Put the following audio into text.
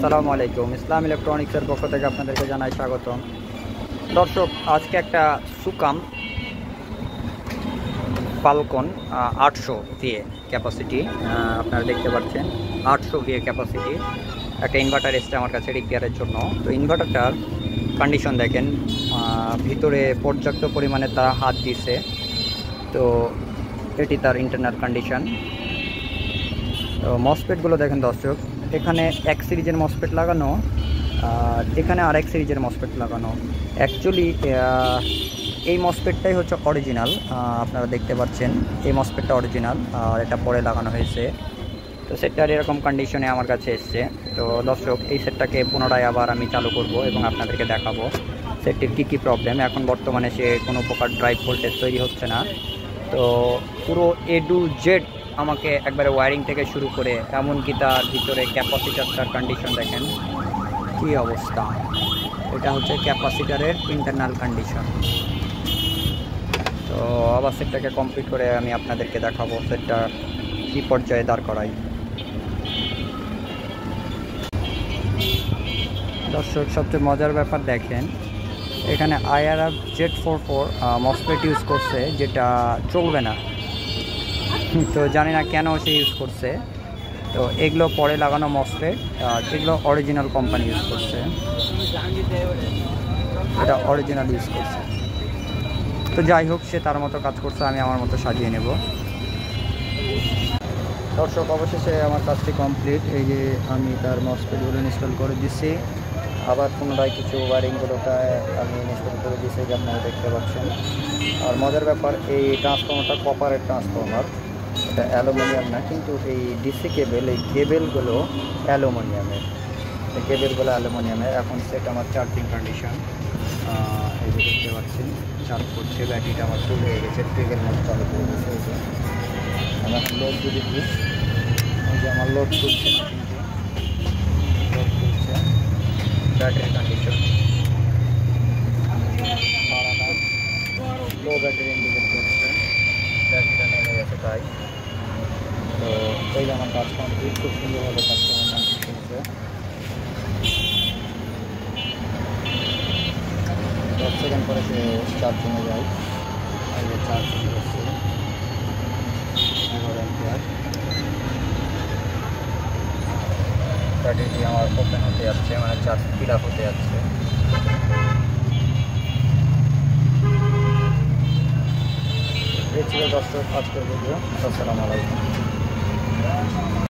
আসসালামু আলাইকুম। ইসলাম ইলেকট্রনিক্সের পক্ষ থেকে আপনাদেরকে জানাই স্বাগতম। দর্শক, আজকে একটা সুকাম ফালকন 800 ভিএ ক্যাপাসিটি আপনারা দেখতে পাচ্ছেন। 800 ভিএ ক্যাপাসিটি একটা ইনভার্টার এসছে আমার কাছে রিপেয়ারের জন্য। তো ইনভার্টারটার কন্ডিশন দেখেন, ভিতরে পর্যাপ্ত পরিমাণে তারা হাত দিছে। তো এটি তার ইন্টারনাল কন্ডিশন। তো মসপেটগুলো দেখেন দর্শক, এখানে এক সিরিজের মসপেট লাগানো আর এখানে আরেক সিরিজের মসপেট লাগানো। অ্যাকচুয়ালি এই মসপেটটাই হচ্ছে অরিজিনাল, আপনারা দেখতে পাচ্ছেন এই মসপেটটা অরিজিনাল আর এটা পরে লাগানো হয়েছে। তো সেটটার এরকম কন্ডিশনে আমার কাছে এসছে। তো দর্শক, এই সেটটাকে পুনরায় আবার আমি চালু করব এবং আপনাদেরকে দেখাবো সেটটির কী কী প্রবলেম। এখন বর্তমানে সে কোনো প্রকার ড্রাইভ ভোল্টেজ তৈরি হচ্ছে না। তো পুরো এ টু জেড আমাকে একবারে ওয়্যারিং থেকে শুরু করে এমনকি তার ভিতরে ক্যাপাসিটারটার কন্ডিশন দেখেন কী অবস্থা। এটা হচ্ছে ক্যাপাসিটারের ইন্টারনাল কন্ডিশন। তো আবার সেটটাকে কমপ্লিট করে আমি আপনাদেরকে দেখাবো সেটটা কী পর্যায়ে দাঁড় করাই। দর্শক, সবচেয়ে মজার ব্যাপার দেখেন, এখানে IRF Z44 মসফেট ইউজ করছে, যেটা চলবে না। তো জানি না কেন সে ইউজ করছে। তো এগুলো পরে লাগানো মসফেট, এগুলো অরিজিনাল কোম্পানি ইউজ করছে, এটা অরিজিনাল ইউজ করছে। তো যাই হোক, সে তার মতো কাজ করছে, আমি আমার মতো সাজিয়ে নেব। দর্শক, অবশেষে আমার কাজটি কমপ্লিট। এই যে আমি তার মসফেটগুলো ইনস্টল করে দিচ্ছি, আবার পুনরায় কিছু ওয়ারিংগুলোটা আমি ইনস্টল করে দিচ্ছি, যে আপনারা দেখতে পাচ্ছেন। আর মজার ব্যাপার, এই ট্রান্সফর্মারটা কপারের ট্রান্সফর্মার, এটা অ্যালুমিনিয়াম না। কিন্তু এই ডিসি কেবেল, এই কেবেলগুলো অ্যালুমিনিয়ামের, এই কেবেলগুলো অ্যালুমিনিয়ামের। এখন সেট আমার চার্জিং কন্ডিশন, এই যে দেখতে পাচ্ছেন চার্জ করছে। ব্যাটারিটা আমার ফুল হয়ে গেছে, ট্রিগের মতো চালু করে গেছে। এই যে আমি এখন লোড যদি দিই, এই যে আমার লোড তুলছে না, কিন্তু লোড তুলছে। ব্যাটারি কন্ডিশন লো, ব্যাটারি ইন্ডিকেট করছে, ব্যাটারিটা নেমে গেছে তাই। তো এই যে আমার কাজ কমপ্লিট, খুব সুন্দরভাবে কাজটা কমপ্লিট করছে। 10 সেকেন্ড পরে সে চার্জিংয়ে যায়। এই যে চার্জিং করছে 11 অ্যাম্পিয়ার। ব্যাটারিটি আমার ওপেন হতে যাচ্ছে, মানে চার্জ ফিল আপ হতে যাচ্ছে। এই ছিল দর্শক আজকের ভিডিও। আসসালামু আলাইকুম।